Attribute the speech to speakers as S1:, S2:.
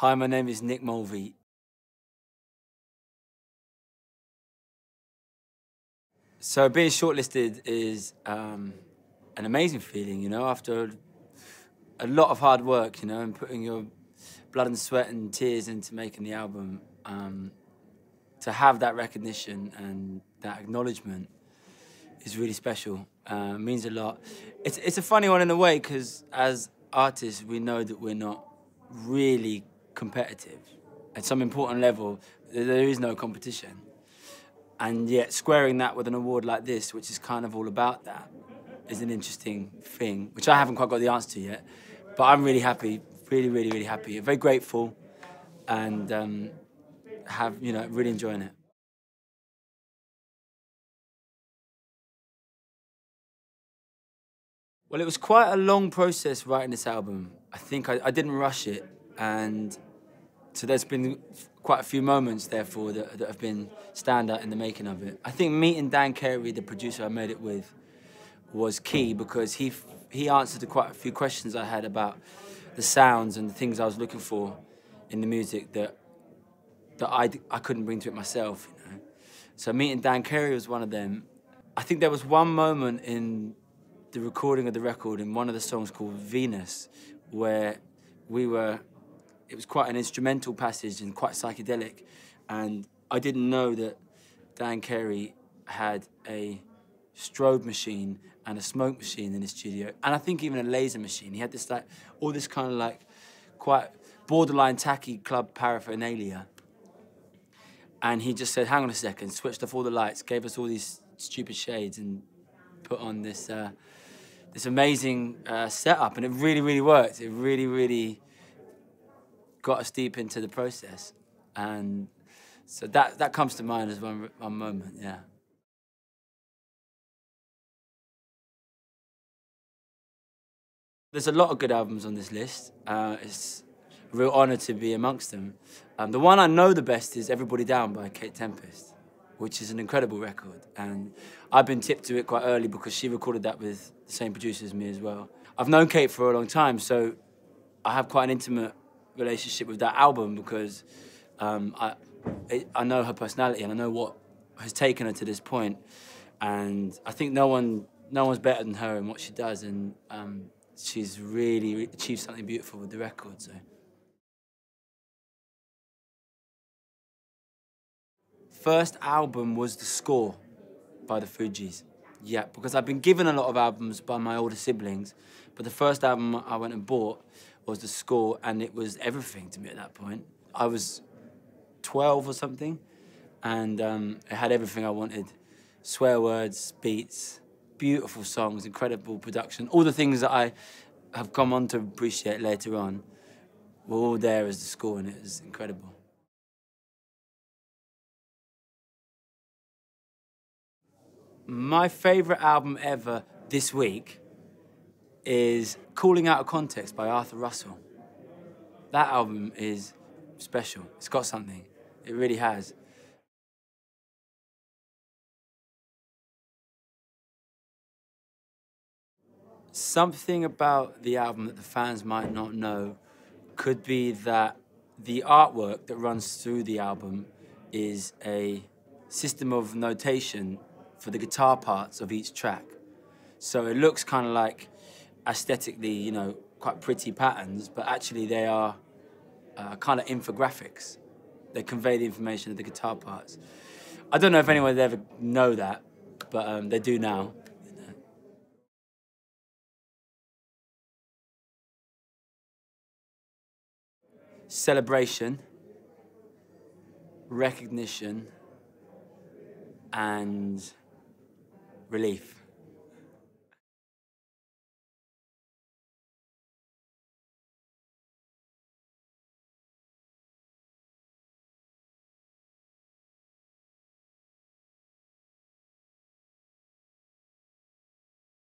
S1: Hi, my name is Nick Mulvey. So being shortlisted is an amazing feeling, after a lot of hard work, and putting your blood and sweat and tears into making the album. To have that recognition and that acknowledgement is really special. Means a lot. It's a funny one in a way, because as artists, we know that we're not really competitive. At some important level, there is no competition. And yet squaring that with an award like this, which is kind of all about that, is an interesting thing, which I haven't quite got the answer to yet. But I'm really happy, really, really, really happy. Very grateful, and really enjoying it. Well, it was quite a long process writing this album. I think I didn't rush it, and so there's been quite a few moments, therefore, that have been standout in the making of it. I think meeting Dan Carey, the producer I made it with, was key, because he answered quite a few questions I had about the sounds and the things I was looking for in the music that I couldn't bring to it myself. So meeting Dan Carey was one of them. I think there was one moment in the recording of the record in one of the songs called Venus, where it was quite an instrumental passage and quite psychedelic, and I didn't know that Dan Carey had a strobe machine and a smoke machine in his studio, and I think even a laser machine. He had this all this kind of quite borderline tacky club paraphernalia, and he just said, "Hang on a second," switched off all the lights, gave us all these stupid shades, and put on this amazing setup, and it really, really worked. It really, really got us deep into the process, and so that comes to mind as one moment, yeah. There's a lot of good albums on this list. It's a real honour to be amongst them. The one I know the best is Everybody Down by Kate Tempest, which is an incredible record, and I've been tipped to it quite early because she recorded that with the same producer as me as well. I've known Kate for a long time, so I have quite an intimate relationship with that album, because I know her personality and I know what has taken her to this point, and I think no one's better than her in what she does, and she's really achieved something beautiful with the record. So first album was The Score by the Fugees. Yeah, because I've been given a lot of albums by my older siblings, but the first album I went and bought was The Score, and it was everything to me at that point. I was 12 or something, and it had everything I wanted. Swear words, beats, beautiful songs, incredible production. All the things that I have come on to appreciate later on were all there as The Score, and it was incredible. My favourite album ever this week is Calling Out of Context by Arthur Russell. That album is special. It's got something. It really has. Something about the album that the fans might not know could be that the artwork that runs through the album is a system of notation for the guitar parts of each track. So it looks kind of like aesthetically, quite pretty patterns, but actually they are kind of infographics. They convey the information of the guitar parts. I don't know if anyone would ever know that, but they do now. Celebration, recognition, and relief.